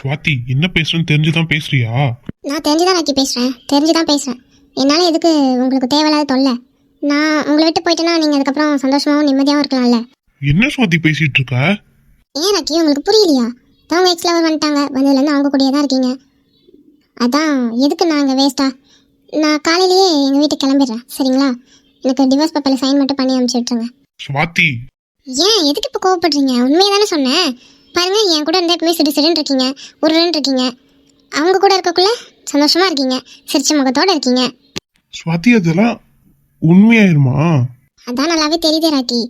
சுவாதி, என்ன பேசுறேன்னு தெரிஞ்சுதான் பேசுறியா? நான் தெரிஞ்சுதான் ராக்கி பேசுகிறேன், தெரிஞ்சுதான் பேசுகிறேன். என்னால் எதுக்கு உங்களுக்கு தேவையில்லாத தொல்லை? நான் உங்களை விட்டு போயிட்டேன்னா நீங்கள் அதுக்கப்புறம் சந்தோஷமாகவும் நிம்மதியாகவும் இருக்கலாம்ல. என்ன சுவாதி பேசிட்டு இருக்க? ஏன் ராக்கி உங்களுக்கு புரியலையா? தான் உங்கள் எக்ஸ் லவர் வந்துட்டாங்க, வந்ததுலேருந்து அவங்க கூடயே தான் இருக்கீங்க. அதான் எதுக்கு நாங்கள் வேஸ்ட்டா? நான் காலையிலேயே எங்கள் வீட்டுக்கு கிளம்பிடுறேன், சரிங்களா? எனக்கு டிவோர்ஸ் பேப்பரில் சைன் மட்டும் பண்ணி அனுப்பிச்சி விட்ருங்க. சுவாதி, ஏன் எதுக்கு இப்போ கோவப்படுறீங்க? உண்மையை தானே சொன்னேன். பாருங்க, என் கூட இருந்தால் எப்பவுமே சிடுன்னு இருக்கீங்க, உருன்னு இருக்கீங்க. அவங்க கூட இருக்கக்குள்ள சந்தோஷமா இருக்கீங்க, சிரிச்ச முகத்தோட இருக்கீங்க. சுவாதி, அதெல்லாம் உண்மையாயிருமா? அதான் நல்லாவே தெரியுதே ராக்கி,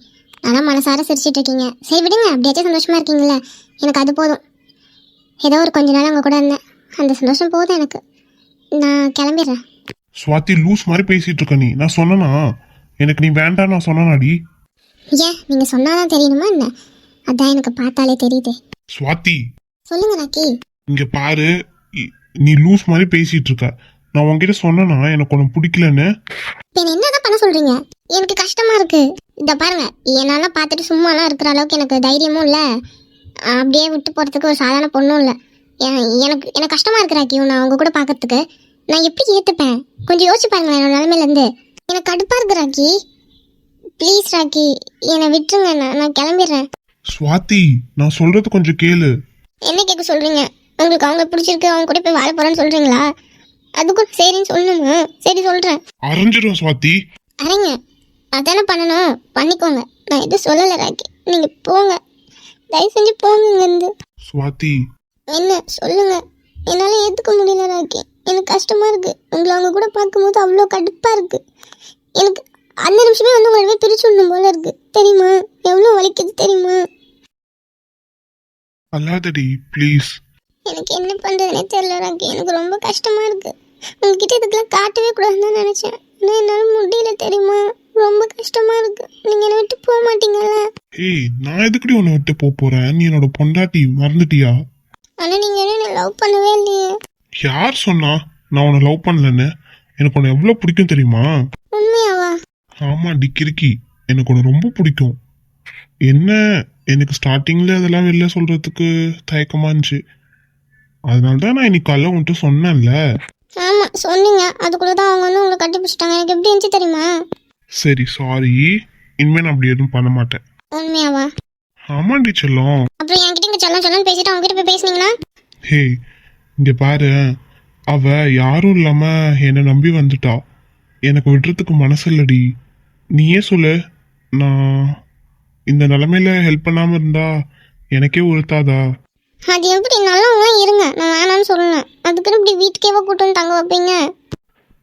நல்லா மனசார சிரிச்சிட்டு இருக்கீங்க. சரி விடுங்க, அப்படியாச்சும் சந்தோஷமா இருக்கீங்களே, எனக்கு அது போதும். ஏதோ ஒரு கொஞ்ச நாள் அவங்க கூட இருந்தேன், அந்த சந்தோஷம் போதும் எனக்கு. நான் கிளம்பிடுறேன். சுவாதி, லூஸ் மாதிரி பேசிட்டு இருக்க நீ. நான் சொன்னனா? எனக்கு நீ வேண்டாம் நான் சொன்னாடி. ஏன் நீங்க சொன்னாதான் தெரியணுமா என்ன? அதான் எனக்கு பார்த்தாலே தெரியுதே. சுவாதி, சொல்லுங்க ராக்கி. இங்க பாரு, நீ லூஸ் மாதிரி பேசிட்டு இருக்க. நான் உன்கிட்ட சொன்னனா எனக்கு உனக்கு பிடிக்கலன்னு? இப்போ என்னதான் பண்ண சொல்றீங்க? எனக்கு கஷ்டமா இருக்கு. இத பாருங்க, என்னால பார்த்துட்டு சும்மாலாம் இருக்கிற அளவுக்கு எனக்கு தைரியமும் இல்லை, அப்படியே விட்டு போறதுக்கு ஒரு சாதாரண பொண்ணும் இல்லை. எனக்கு கஷ்டமா இருக்கு ராக்கி, நான் அவங்க கூட பார்க்கறதுக்கு. நான் எப்படி ஏத்துப்பேன்? கொஞ்சம் யோசிச்சு பாருங்களேன் என்னோட நிலைமையில இருந்து. எனக்கு கடுப்பா இருக்கு ராக்கி. ப்ளீஸ் ராக்கி, என்னை விட்டுருங்க, நான் கிளம்பிடுறேன். சுவாதி, நான் சொல்றது கொஞ்சம் கேளு. என்ன கேட்க சொல்றீங்க? உங்களுக்கு அவங்க பிடிச்சிருக்கு, அவங்க கூட போய் வாழ போறேன்னு சொல்றீங்களா? அதுக்கும் சரின்னு சொல்லணுமா? சரி சொல்றேன். அரைஞ்சிரும் சுவாதி. அரைங்க, அதானே பண்ணணும், பண்ணிக்கோங்க. நான் எதுவும் சொல்லலை ராக்கி, நீங்க போங்க, தயவு செஞ்சு போங்க இருந்து. சுவாதி, என்ன சொல்லுங்க? என்னால ஏத்துக்க முடியல ராக்கி, எனக்கு கஷ்டமா இருக்கு. உங்களை அவங்க கூட பார்க்கும்போது அவ்வளோ கடுப்பா இருக்கு. எனக்கு அந்த நிமிஷமே வந்து உங்களை பிரிச்சு விடணும் போல இருக்கு, தெரியுமா? எவ்வளோ வலிக்குது தெரியுமா? அல்லாதடி ப்ளீஸ். எனக்கு என்ன பண்றதுனே தெரியல ராக்கி, எனக்கு ரொம்ப கஷ்டமா இருக்கு. உங்ககிட்ட இதுக்கெல்லாம் காட்டவே கூடாதுன்னு நினைச்சேன், ஆனால் என்னால முடியல தெரியுமா? ரொம்ப கஷ்டமா இருக்கு. நீங்க என்னை விட்டு போக மாட்டீங்கல்ல? ஏய், நான் எதுக்குடி உன்னை விட்டு போறேன்? நீ என்னோட பொண்டாட்டி, மறந்துட்டியா? ஆனா நீங்க என்ன லவ் பண்ணவே இல்லையே. யார் சொன்னா நான் உன்னை லவ் பண்ணலன்னு? எனக்கு உன்னை எவ்வளவு பிடிக்கும் தெரியுமா? உண்மையாவா? ஆமா டிக்கிருக்கி, எனக்கு உன்னை ரொம்ப பிடிக்கும். என்ன, எனக்கு ஸ்டார்டிங்ல அதெல்லாம் வெளில சொல்றதுக்கு தயக்கமா இருந்துச்சு. அதனாலதான் நான் இன்னைக்கு காலைல உன்ட்டு சொன்னேன்ல. ஆமா சொன்னீங்க, அதுக்குள்ளதான் அவங்க வந்து உங்களை கட்டி பிடிச்சிட்டாங்க. எனக்கு எப்படி இருந்துச்சு தெரியுமா? சரி சாரி, இனிமே நான் அப்படி எதுவும் பண்ண மாட்டேன். உண்மையாவா? ஆமாண்டி செல்லம். அப்புறம் என்கிட்ட இங்க செல்லம் பேசிட்டு அவங்க கிட்ட போய் பேசுனீங்கன்னா? ஹே, இங்க பாரு, அவ யாரும் இல்லாம என்னை நம்பி வந்துட்டா. எனக்கு விடுறதுக்கு மனசு இல்லடி. நீயே சொல்லு, நான் இந்த நிலைமையில ஹெல்ப் பண்ணாம இருந்தா எனக்கே உறுத்தாதா? அது எப்படி? நல்லவங்களாம் இருங்க, நான் வேணான்னு சொல்லணும். அதுக்குன்னு இப்படி வீட்டுக்கேவா கூட்டு வந்து தங்க வைப்பீங்க?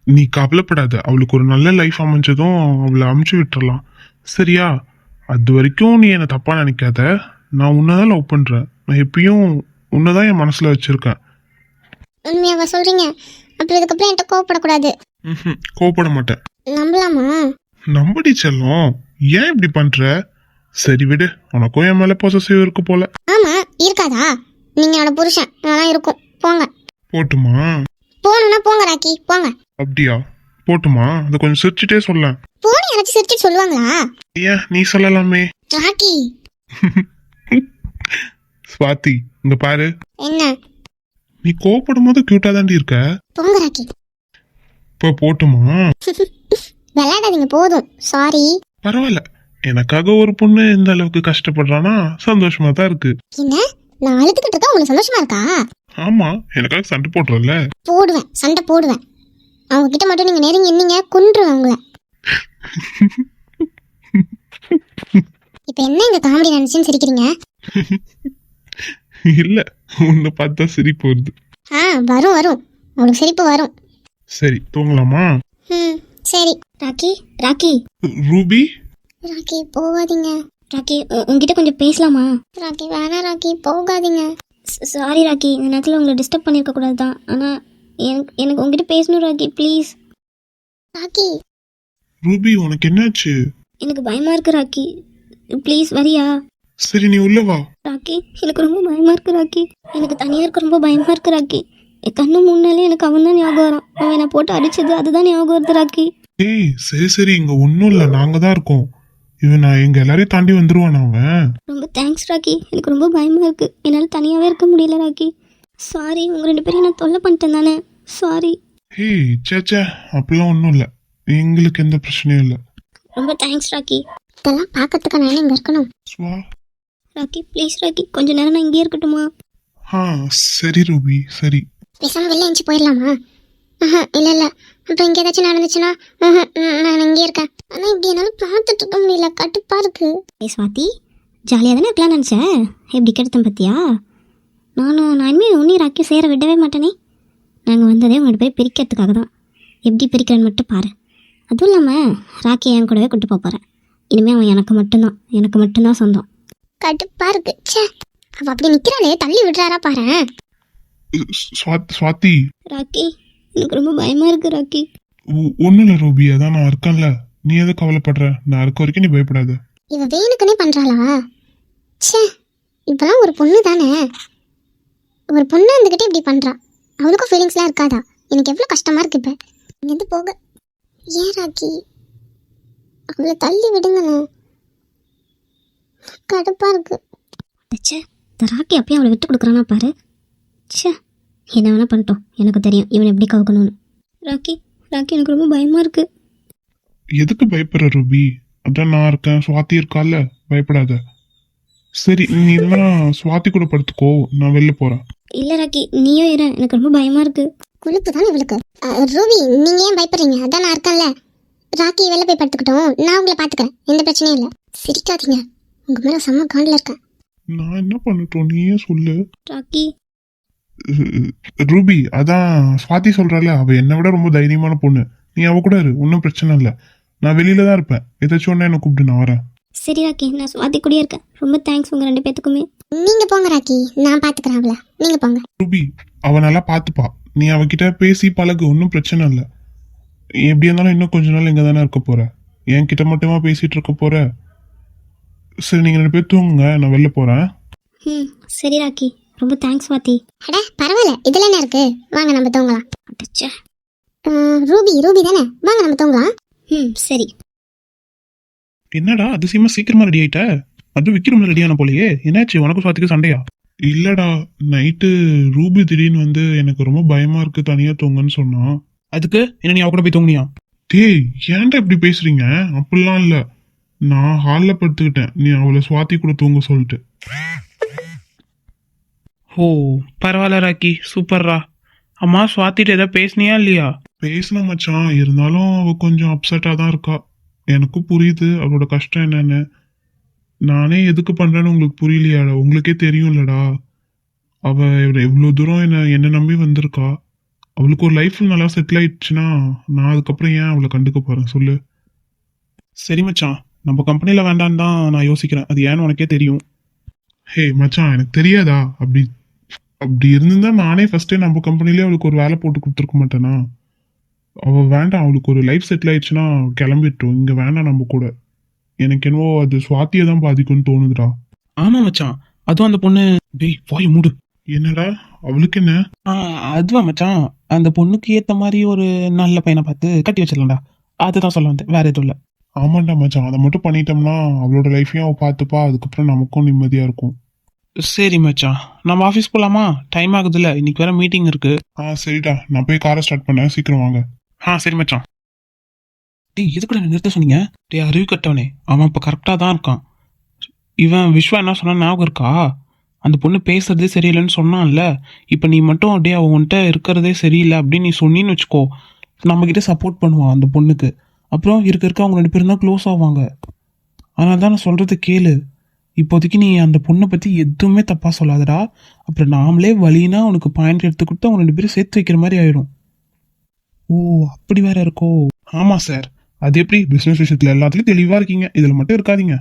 நீ கவலைப்படாத, அவளுக்கு ஒரு நல்ல லைஃப் அமைஞ்சதும் அவளை அமுச்சு விட்டுறலாம், சரியா? அது வரைக்கும் நீ என்னை தப்பா நினைக்காத. நான் உன்னதான் லவ் பண்றேன். நான் எப்பயும் உன்னதான் என் மனசுல வச்சிருக்கேன். உண்மையாவா சொல்றீங்க? அப்புறம் இதுக்கப்புறம் என்கிட்ட கோவப்படக்கூடாது. கோவப்பட மாட்டேன். நம்பலாமா? நம்படி செல்லம், ஏன் இப்படி பண்ற? சரி விடு, உனக்கும் என் மேல பொசசிவ் இருக்கு போல. ஆமா, இருக்காதா? நீங்க என்னோட புருஷன், அதெல்லாம் இருக்கும். போங்க. போட்டுமா? போகணும்னா போங்க ராக்கி, போங்க. அப்படியா? போட்டுமா? அதை கொஞ்சம் சிரிச்சுட்டே சொல்ல. போன யாராச்சும் சிரிச்சு சொல்லுவாங்களா? ஏன் நீ சொல்லலாமே. ராக்கி. ஸ்வாதி, இங்க பாரு. என்ன? நீ கோவப்படும் போது கியூட்டா தாண்டி இருக்க. போங்க ராக்கி. இப்போ போட்டுமா? விளையாடாதீங்க, போதும். சாரி. பரவாயில்ல, எனக்காக ஒரு பொண்ணு இந்த அளவுக்கு கஷ்டப்படுறானா சந்தோஷமா தான் இருக்கு. என்ன, நான் அழுதுகிட்டு இருக்கா உங்களுக்கு சந்தோஷமா இருக்கா? ஆமா, எனக்காக சண்டை போடுறல. போடுவேன், சண்டை போடுவேன். அவங்க கிட்ட மட்டும் நீங்க நெருங்கி என்னீங்க, கொன்றுவேன் உங்களை. இப்ப என்ன இங்க காமெடி நினைச்சுன்னு சிரிக்கிறீங்க? இல்ல, உன்னை பார்த்தா சிரிப்பு வருது. வரும் வரும், அவளுக்கு சிரிப்பு வரும். சரி, தூங்கலாமா? சரி. ராக்கி, ராக்கி. ரூபி. ராக்கி போகாதீங்க. ராக்கி, உங்ககிட்ட கொஞ்சம் பேசலாமா? ராக்கி வேணாம் ராக்கி, போகாதீங்க. சாரி ராக்கி, இந்த நேரத்தில் உங்களை டிஸ்டர்ப் பண்ணியிருக்க கூடாது தான், ஆனால் எனக்கு உங்ககிட்ட பேசணும் ராக்கி, ப்ளீஸ். ராக்கி. ரூபி, உனக்கு என்னாச்சு? எனக்கு பயமா இருக்கு ராக்கி, ப்ளீஸ் வரியா? சரி, நீ உள்ள வா. ராக்கி, எனக்கு ரொம்ப பயமா இருக்கு ராக்கி, எனக்கு தனியா இருக்க ரொம்ப பயமா இருக்கு ராக்கி. என் கண்ணு முன்னாலே எனக்கு அவன் தான் ஞாபகம் வரும். அவன் என்னை போட்டு அடிச்சது அதுதான் ஞாபகம் வருது ராக்கி. ஏய், சரி சரி, இங்க ஒன்னும் இல்ல, நாங்க தான் இருக்கோம். இவன் நான் எங்க எல்லாரையும் தாண்டி வந்துருவான் அவன். ரொம்ப தேங்க்ஸ் ராக்கி, எனக்கு ரொம்ப பயமா இருக்கு, என்னால தனியாவே இருக்க முடியல ராக்கி. சாரி, உங்கள் 2 பேரையும் நான் தொல்லை பண்ணிட்டேன் தானே. சாரி. ஹே சேச்சே, அப்படிலாம் ஒன்றும் இல்லை. எங்களுக்கு எந்த பிரச்சனையும் இல்லை. ரொம்ப தேங்க்ஸ் ராக்கி. இதெல்லாம் பார்க்கறதுக்கு நான் இங்கே இருக்கணும். ஸ்வா. ராக்கி ப்ளீஸ் ராக்கி, கொஞ்ச நேரம் நான் இங்கேயே இருக்கட்டுமா? சரி ரூபி, சரி. பேசாமல் வெளில எழுந்துச்சு போயிடலாமா? இல்லை இல்லை, அப்புறம் இங்கே ஏதாச்சும் நடந்துச்சுன்னா நான் இங்கே இருக்கேன். ஆனால் இப்படி என்னால் பார்த்துட்டு இருக்க முடியல, கட்டுப்பாக இருக்கு. ஸ்வாதி, ஜாலியாக தானே இருக்கலாம் நினச்சேன். எப்படி கெடுத்தேன் பார்த்தியா? நான் இனிமேல் ஒன்றும் ராக்கியும் சேர விடவே மாட்டேனே. நாங்கள் வந்ததே உங்கள்கிட்ட போய் பிரிக்கிறதுக்காக தான். எப்படி பிரிக்கிறேன்னு மட்டும் பாரு. அதுவும் இல்லாமல் ராக்கியை என் கூடவே கூட்டு போகிறேன். இனிமேல் அவன் எனக்கு மட்டும்தான் சொந்தம். கடுப்பாக இருக்கு. சே, அவள் அப்படி நிற்கிறாளே, தள்ளி விடுறாரா பாரு. ஸ்வாதி. ராக்கி, எனக்கு ரொம்ப பயமாக இருக்கு ராக்கி. ஒன்றும் இல்லை ரூபி, அதான் நான் இருக்கேன்ல. நீ எதை கவலைப்படுற? நான் இருக்க வரைக்கும் நீ பயப்படாத. இவ வேணுக்குன்னே பண்ணுறாளா? சே, இப்போலாம் ஒரு பொண்ணு தானே. ஒரு பொண்ணு இருந்துக்கிட்டே இப்படி பண்ணுறா. அவளுக்கும் ஃபீலிங்ஸ்லாம் இருக்காதா? எனக்கு எவ்வளோ கஷ்டமாக இருக்கு இப்போ இங்கேருந்து போக. ஏன் ராக்கி, அவளை தள்ளி விடுங்கண்ணா, கடுப்பாக இருக்கு. சே, இந்த ராக்கி அப்பயும் அவளை விட்டு கொடுக்குறானா பாரு. சே, என்ன வேணா பண்ணிட்டோம், எனக்கு தெரியும் இவன் எப்படி கவுக்கணும்னு. ராக்கி எனக்கு ரொம்ப பயமாக இருக்கு. எதுக்கு பயப்படுற ரூபி? அதான் நான் இருக்கேன், சுவாதி இருக்கால, பயப்படாத. சரி, நீ இதெல்லாம் சுவாதி கூட படுத்துக்கோ, நான் வெளில போறேன். இல்ல ராக்கி, நீயும் இரு, எனக்கு ரொம்ப பயமா இருக்கு. குளிப்பு தானே இவளுக்கு. ரூபி, நீங்க ஏன் பயப்படுறீங்க? அதான் நான் இருக்கேன்ல. ராக்கி வெளில போய் படுத்துக்கிட்டோம், நான் உங்களை பாத்துக்கிறேன், எந்த பிரச்சனையும் இல்லை. சிரிக்காதீங்க, உங்க மேல செம்ம காண்டில் இருக்கேன். நான் என்ன பண்ணட்டும், நீயே சொல்லு. ராக்கி. ரூபி, அதான் சுவாதி சொல்றால, அவ என்னை விட ரொம்ப தைரியமான பொண்ணு. நீ அவ கூட இரு, ஒன்றும் பிரச்சனை இல்லை. நான் வெளியில தான் இருப்பேன், ஏதாச்சும் ஒண்ணா என்ன கூப்பிட்டு நான் வரேன். சரி ராக்கி, நான் சுவாதி கூடயே இருக்கேன். ரொம்ப தேங்க்ஸ் உங்க 2 பேத்துக்குமே. நீங்க போங்க ராக்கி, நான் பாத்துக்கிறேன் அவளை, நீங்க போங்க. ரூபி, அவ நல்லா பாத்துப்பா. நீ அவகிட்ட பேசி பழகு, ஒன்றும் பிரச்சனை இல்லை. எப்படி இருந்தாலும் இன்னும் கொஞ்ச நாள் இங்க தானே இருக்க போற. என் கிட்ட மட்டுமா பேசிட்டு இருக்க போற? சரி, நீங்க 2 பேர் தூங்குங்க, நான் வெளில போறேன். சரி ராக்கி, ரொம்ப தேங்க்ஸ் சுவாதி. அட பரவாயில்ல, இதுல என்ன இருக்கு, வாங்க நம்ம தூங்கலாம். ரூபி தானே, வாங்க நம்ம தூங்கலாம். சரி. என்னடா அதிசயமா சீக்கிரமா ரெடி ஆயிட்ட? அது விக்ரம் ரெடியான போலயே. என்னாச்சு, உனக்கு சுவாதிக்கு சண்டையா? இல்லடா, நைட்டு ரூபி திடீர்னு வந்து எனக்கு ரொம்ப பயமா இருக்கு, தனியா தூங்குன்னு சொன்னான். அதுக்கு என்ன நீ அவ கூட போய் தூங்குனியா? டேய், ஏன்டா இப்படி பேசுறீங்க? அப்படிலாம் இல்ல, நான் ஹால்ல படுத்துக்கிட்டேன், நீ அவளை சுவாதி கூட தூங்க சொல்லிட்டு. ஓ, பரவாயில்ல ராக்கி, சூப்பர்ரா. அம்மா சுவாத்திட்டு ஏதாவது பேசுனியா இல்லையா? பேசின மச்சான், இருந்தாலும் அவ கொஞ்சம் அப்செட்டா தான் இருக்கா. எனக்கும் புரியுது அவளோட கஷ்டம் என்னன்னு. நானே எதுக்கு பண்றேன்னு உங்களுக்கு புரியலையாடா? உங்களுக்கே தெரியும்லடா. அவ எவ்வளவு தூரம் என்ன நம்பி வந்திருக்கா. அவளுக்கு ஒரு லைஃப்ல நல்லா செட்டில் ஆயிடுச்சுன்னா நான் அதுக்கப்புறம் ஏன் அவளை கண்டுக்க போறேன் சொல்லு? சரி மச்சான், நம்ம கம்பெனில வேண்டான்னு தான் நான் யோசிக்கிறேன். அது ஏன்னு உனக்கே தெரியும். ஹே மச்சான், எனக்கு தெரியாதா? அப்படி இருந்திருந்தா நானே ஃபர்ஸ்டே நம்ம கம்பெனிலே அவளுக்கு ஒரு வேலை போட்டு கொடுத்துருக்க மாட்டேனா? அவ வேண்டாம், அவளுக்கு ஒரு லைஃப் செட்டில் ஆயிடுச்சுன்னா கிளம்பிட்டோம், இங்க வேண்டாம் நம்ம கூட. எனக்கு என்னவோ அது சுவாத்தியை தான் பாதிக்கும்னு தோணுதுடா. ஆமா மச்சான், அதுவும் அந்த பொண்ணு. டேய் வாய் மூடு. என்னடா அவளுக்கு என்ன? அதுவா மச்சான், அந்த பொண்ணுக்கு ஏத்த மாதிரி ஒரு நல்ல பையனை பார்த்து கட்டி வச்சிடலாம்டா. அதுதான் சொல்ல வந்தேன், வேற எதுவும் இல்லை. ஆமாண்டா மச்சான், அதை மட்டும் பண்ணிட்டோம்னா அவளோட லைஃபையும் அவ பார்த்துப்பா, அதுக்கப்புறம் நமக்கும் நிம்மதியா இருக்கும். சரி மச்சான், நம்ம ஆஃபீஸ் போலாமா? டைம் ஆகுதுல்ல, இன்னைக்கு வேற மீட்டிங் இருக்கு. சரிடா, நான் போய் காரை ஸ்டார்ட் பண்ணேன், சீக்கிரம் வாங்க. சரி மச்சான். டேய், எதுக்குடா நிறுத்த சொன்னீங்க? டேய் அறிவு கட்டவனே, அவன் இப்போ கரெக்டாக தான் இருக்கான். இவன் விஸ்வா என்ன சொன்னா ஞாபகம் இருக்கா? அந்த பொண்ணு பேசுறதே சரியில்லைன்னு சொன்னான்ல. இப்போ நீ மட்டும் அப்படியே அவன்கிட்ட இருக்கிறதே சரியில்லை அப்படின்னு நீ சொன்னின்னு வச்சுக்கோ, நம்மக்கிட்ட சப்போர்ட் பண்ணுவான் அந்த பொண்ணுக்கு. அப்புறம் இருக்க அவங்க 2 பேரும் தான் க்ளோஸ் ஆவாங்க. அதனால தான் நான் சொல்றது கேளு. இப்போதைக்கு நீ அந்த பொண்ணை பற்றி எதுவுமே தப்பாக சொல்லாதடா. அப்புறம் நாமளே வழினா உனக்கு பாயிண்ட் எடுத்து கொடுத்து அவங்க 2 பேரும் சேர்த்து வைக்கிற மாதிரி ஆயிடும். ஓ, அப்படி வேற இருக்கோ? ஆமா சார், அது எப்படி பிசினஸ் விஷயத்துல எல்லாத்துலயும் தெளிவா இருக்கீங்க, இதுல மட்டும் இருக்காதீங்க.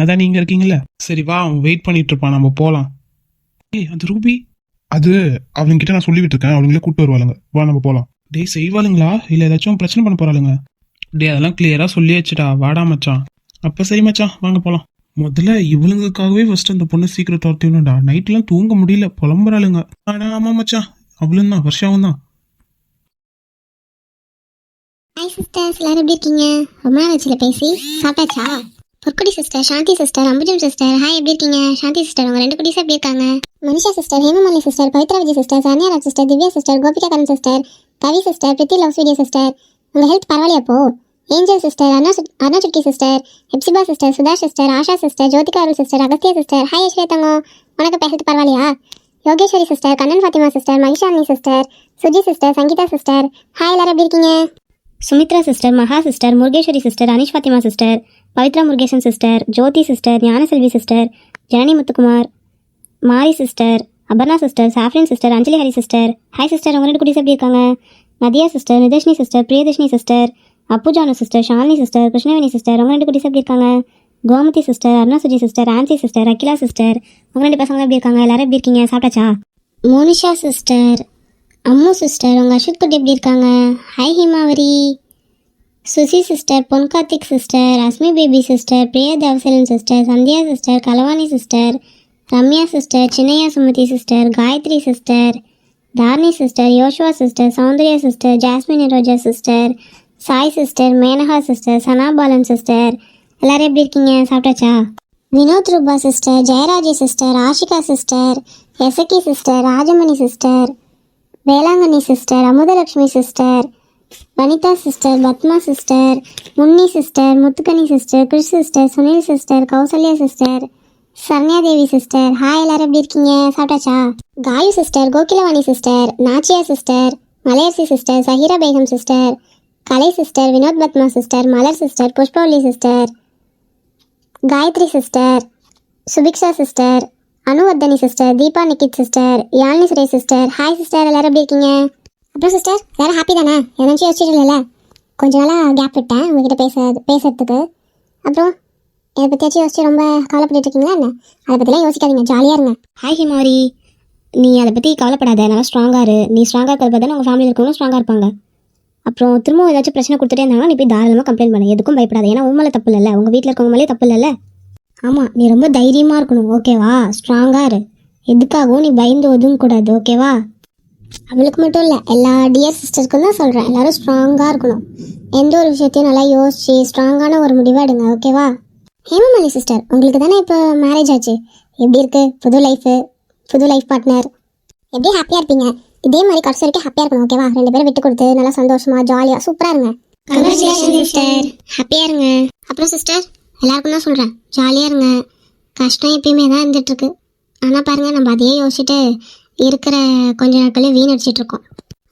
அதான் நீங்க இருக்கீங்கல்ல. சரி வா, அவன் வெயிட் பண்ணிட்டு இருப்பான், நம்ம போலாம். ஏய், அந்த ரூபி, அது அவங்ககிட்ட நான் சொல்லிவிட்டு இருக்கேன், அவங்களே கூப்பிட்டு வருவாளுங்க, வா நம்ம போலாம். டேய், செய்வாளுங்களா இல்ல ஏதாச்சும் பிரச்சனை பண்ண போறாளுங்க? டேய், அதெல்லாம் கிளியரா சொல்லியாச்சுடா, வாடா மச்சான். அப்ப சரி மச்சான், வாங்க போலாம். முதல்ல இவளுங்களுக்காகவே ஃபர்ஸ்ட் அந்த பொண்ணு சீக்கிரம் துரத்திடணும்டா. நைட்லாம் தூங்க முடியல, புலம்புறாளுங்க. ஆமா மச்சான், அவளும் தான், வருஷாவும் தான். ஹாய் சிஸ்டர்ஸ், எல்லாரும் எப்படி இருக்கீங்க? ரொம்ப நாள் ஆச்சுல பேசி. சாப்பிட்டாச்சா? Porkudi sister, Shanthi sister, Ambujam sister. Hi, எப்படி இருக்கீங்க? சாந்தி சிஸ்டர், உங்க 2 குட்டீஸ் எப்படி இருக்காங்க? Manisha sister, Hemamali sister, Pavithra Vijay sister, Saranya Raj sister, Divya sister, Gopika Karan sister, Kavi sister, Preethi loves video sister. உங்க ஹெல்த் பரவாயில்லையா அப்போ? Angel sister, Aruna Sutki sister, Hepzibah sister, Sudha sister, Asha sister, Jyothika Arul sister, Agasthya sister. Hi Aishwarya தங்கம், உனக்கு இப்போ ஹெல்த் பரவாயில்லையா? Yogeshwari sister, Kannan Fathima sister, Mahishalini sister, Suji sister, Sangeetha sister. Hi, எல்லாரும் எப்படி இருக்கீங்க? Sumithra sister, Maha sister, Murugeshwari sister, Anish Fathima sister, Pavithra Murugesan sister, Jothi sister, Gnanaselvi sister, Janani Muthukumar, Mari sister, Aparna sister, Safrin sister, Anjali Hari sister. Hi sister, உங்க 2 குட்டீஸ் எப்படி இருக்காங்க? Nadhiya sister, Nitharshini sister, Priyadharshini sister, Appujanu sister, Shalini sister, Krishnaveni sister. உங்க 2 குட்டீஸ் எப்படி இருக்காங்க? Gomathi sister, Aruna Suji sister, ஆன்சி sister, Akila sister. உங்க 2 பசங்க எப்படி இருக்காங்க? எல்லாரும் எப்படி இருக்கீங்க? சாப்பிட்டாச்சா? மோனிஷா சிஸ்டர், அம்மு சிஸ்டர், உங்க அஸ்வித் குட்டி எப்படி இருக்காங்க? Hi ஹிமாவரி, Susi sister, Pon Karthik sister, Asmi baby sister, Priya Devaselan sister, Sandhya sister, Kalavani sister, Ramya sister, Chinnaiya Sumathi sister, Gayathri sister, Dharani sister, Joshua sister, Soundarya sister, Jasmine Roja sister, Sai sister, Menaka sister, Sana Balan sister. எல்லாரும் எப்படி இருக்கீங்க? சாப்பிட்டாச்சா? Vinoth Roopa sister, Jeyaraji sister, Ashika sister, Esakki sister, Rajamani sister, Velankanni sister, Amudhalakshmi sister, Vanitha sister, Padma sister, Munni sister, Muthukani sister, Krish sister, Sunil sister, Kausalya sister, Saranyadevi sister. Hi, எல்லாரும் எப்படி இருக்கீங்க? சாப்பிட்டாச்சா? Gayu sister, Kokilavani sister, Nachiya sister, Malaiyarasi sister, Saheera Begum sister, Kalai sister, Vinoth Padma sister, Malar sister, Pushpavalli sister, Gayathri sister, Subiksha sister, Anuvardhani sister, Deepa Nikhith sister, Yazhini Suresh sister. Hi sister, எல்லாரும் எப்படி இருக்கீங்க? அப்புறம் sister, எல்லாரும் happy தானே? எதாச்சும் யோசிச்சுட்டு கொஞ்ச நாளாக கேப் விட்டேன் உங்ககிட்ட பேசுறதுக்கு. அப்புறம் இதை பற்றியாச்சும் யோசிச்சு ரொம்ப கவலைப்பட்டு இருக்கீங்களா என்ன? அதை பற்றிலாம் யோசிக்காதீங்க, ஜாலியாக இருங்க. ஹாய் ஹிமாரி, நீ அதை பற்றி கவலைப்படாத, நல்லா ஸ்ட்ராங்காக இரு. நீ ஸ்ட்ராங்காக இருக்கிறத பார்த்தா உங்கள் ஃபேமிலியில் இருக்கவங்களும் ஸ்ட்ராங்காக இருப்பாங்க. அப்புறம் திரும்பவும் ஏதாச்சும் பிரச்சனை கொடுத்துட்டே இருந்தாங்கன்னா நீ போய் தாராளமாக கம்ப்ளைண்ட் பண்ணு, எதுக்கும் பயப்படாது. ஏன்னா உன் மேலே தப்பு இல்லைல்ல, உங்கள் வீட்டில் இருக்கவங்க மேலே தப்பு இல்லைல்ல. ஆமாம், நீ ரொம்ப தைரியமாக இருக்கணும், ஓகேவா? ஸ்ட்ராங்காக இரு, எதுக்காகவும் நீ பயந்து ஒதுங்க கூடாது, ஓகேவா? அவளுக்கு மட்டும் இல்லை, எல்லா டியர் சிஸ்டருக்கும் தான் சொல்கிறேன், எல்லாரும் ஸ்ட்ராங்காக இருக்கணும். எந்த ஒரு விஷயத்தையும் நல்லா யோசிச்சு ஸ்ட்ராங்கான ஒரு முடிவாக எடுங்க, ஓகேவா? ஹேமமாலி சிஸ்டர், உங்களுக்கு தானே இப்போ மேரேஜ் ஆச்சு, எப்படி இருக்கு புது லைஃப் பார்ட்னர்? எப்படி ஹாப்பியாக இருப்பீங்க? இதே மாதிரி கடைசி வரைக்கும் ஹாப்பியாக இருக்கணும், ஓகேவா? 2 பேரும் விட்டு கொடுத்து நல்லா சந்தோஷமா ஜாலியாக சூப்பராக இருங்க. கங்க்ராச்சுலேஷன் சிஸ்டர், ஹாப்பியாக இருங்க. அப்புறம் சிஸ்டர், எல்லாருக்கும் தான் சொல்கிறேன், ஜாலியாக இருங்க. கஷ்டம் எப்பயுமே தான் இருந்துகிட்ருக்கு, ஆனால் பாருங்கள் நம்ம அதையே யோசிச்சுட்டு இருக்கிற கொஞ்ச நாட்களே வீணடிச்சிட்டு இருக்கோம்.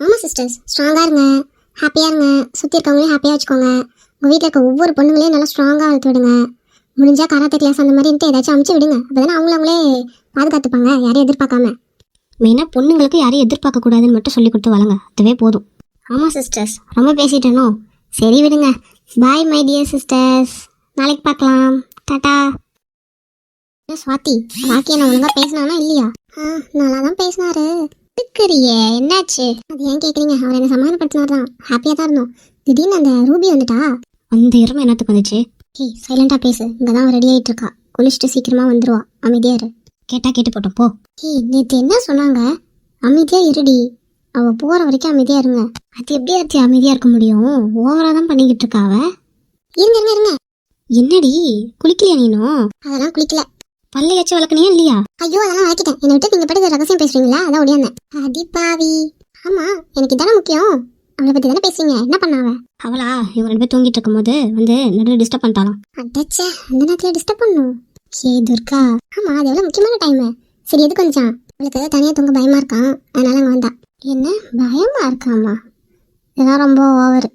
ஆமாம் சிஸ்டர்ஸ், ஸ்ட்ராங்காக இருங்க, ஹாப்பியாக இருங்க. சுற்றி இருக்கவங்களையும் ஹாப்பியாக வச்சுக்கோங்க. உங்கள் வீட்டில் இருக்க ஒவ்வொரு பொண்ணுங்களையும் நல்லா ஸ்ட்ராங்காக வளர்த்து விடுங்க. முடிஞ்சால் கராத்தே கிளாஸ் அந்த மாதிரின்ட்டு ஏதாச்சும் அமுச்சு விடுங்க, அப்போ தானே அவங்களே பாதுகாத்துப்பாங்க, யாரையும் எதிர்பார்க்காம. மெயினாக பொண்ணுங்களுக்கு யாரையும் எதிர்பார்க்கக்கூடாதுன்னு மட்டும் சொல்லி கொடுத்து வளங்க, அதுவே போதும். ஆமாம் சிஸ்டர்ஸ், ரொம்ப பேசிட்டேனோ? சரி விடுங்க. பாய் மை டியர் சிஸ்டர்ஸ், நாளைக்கு பார்க்கலாம், டாட்டா. சுவாதி, ராக்கி என்ன ஒழுங்கா பேசினானா இல்லையா? நல்லா தான் பேசினாரு. இருக்கிறியே, என்னாச்சு? அது ஏன் கேட்குறீங்க? அவர் என்ன சமாதானப்படுத்தினார் தான், ஹாப்பியாக தான் இருந்தோம். திடீர்னு அந்த ரூபி வந்துட்டா. அந்த இரவு என்னத்துக்கு வந்துச்சு? ஏய் சைலண்டாக பேசு, இங்கே தான் ரெடி ஆகிட்டு இருக்கா, குளிச்சுட்டு சீக்கிரமாக வந்துடுவா, அமைதியாக இரு. கேட்டு போட்டோம் போ. ஏய் நேற்று என்ன சொன்னாங்க? அமைதியாக இருடி, அவள் போகிற வரைக்கும் அமைதியாக இருங்க. அது எப்படி ஆச்சு அமைதியாக இருக்க முடியும்? ஓவராக தான் பண்ணிக்கிட்டு இருக்கா அவ. இருங்க. என்னடி குளிக்கலையா நீனும்? அதெல்லாம் குளிக்கல. பல்லையாச்சும் வளர்க்கணியா இல்லையா? ஐயோ அதெல்லாம் வளர்க்கிட்டேன், என்னை விட்டு நீங்கள் பற்றி ரகசியம் பேசுறீங்களா? அதான் ஒடியாந்தேன். அடி பாவி. ஆமாம், எனக்கு இதானே முக்கியம். அவளை பற்றி தானே பேசுறீங்க, என்ன பண்ணாவ? அவளா இவங்க 2 பேர் தூங்கிட்டு இருக்கும் போது வந்து நடுவில் டிஸ்டர்ப் பண்ணிட்டாலும். அட்டச்சே, அந்த நேரத்தில் டிஸ்டர்ப் பண்ணும். ஏ துர்கா, ஆமாம் அது எவ்வளோ முக்கியமான டைமு. சரி எதுக்கு வந்துச்சான்? அவளுக்கு தனியாக தூங்க பயமாக இருக்கான், அதனால அங்கே வந்தா. என்ன பயமாக இருக்காமா? இதெல்லாம் ரொம்ப ஓவர்.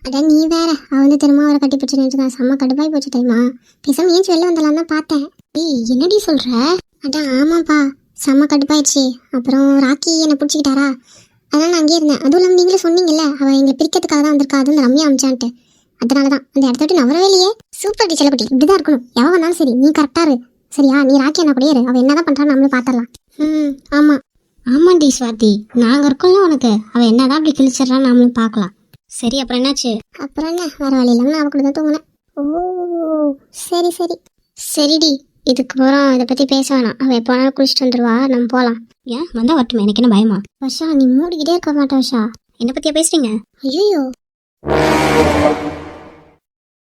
அட நீ வேற, அவள் வந்து திரும்ப அவரை கட்டி பிடிச்சி நினைச்சுதான் செம்ம கடுப்பாய் போச்சு டைமா. பேசாம ஏன் வெளில வந்தலாம் தான் பார்த்தேன். ஏய் என்னடி சொல்ற? அட ஆமாப்பா, செம்ம கடுப்பாயிடுச்சு. அப்புறம் ராக்கி என்னை பிடிச்சிக்கிட்டாரா, அதனால நான் அங்கேயே இருந்தேன். அதுவும் இல்லாமல் நீங்களே சொன்னீங்கல்ல அவள் எங்களை பிரிக்கிறதுக்காக தான் வந்திருக்கா, அது வந்து ரம்யா அமிச்சான்ட்டு. அதனால தான் அந்த இடத்த விட்டு நவரவே இல்லையே. சூப்பர் டி செல்லக்குட்டி, இப்படிதான் இருக்கணும். எவன் வந்தாலும் சரி நீ கரெக்டாக இரு, சரியா? நீ ராக்கி என்ன கூட இரு, அவள் என்னதான் பண்ணுறான்னு நம்மளும் பார்த்துடலாம். ஆமாண்டி ஸ்வாதி, நாங்கள் இருக்கோம்ல உனக்கு, அவள் என்னதான் அப்படி கிழிச்சிடறான்னு நம்மளும் பார்க்கலாம். சரி அப்புறம் என்னாச்சு? அப்புறம் என்ன, வேற வழி இல்லாமல் நான் அவ கூட தான் தூங்கினேன். ஓ சரிடி, இதுக்கு போகிறோம், இதை பற்றி பேச வேணாம். அவள் எப்போ வேணாலும் குளிச்சுட்டு வந்துடுவா, நம்ம போகலாம். ஏன் வந்தால் வரட்டுமே, எனக்கு என்ன பயமா? வர்ஷா நீ மூடிக்கிட்டே இருக்க மாட்டேன் வர்ஷா. என்னை பற்றியா பேசுறீங்க? ஐயோ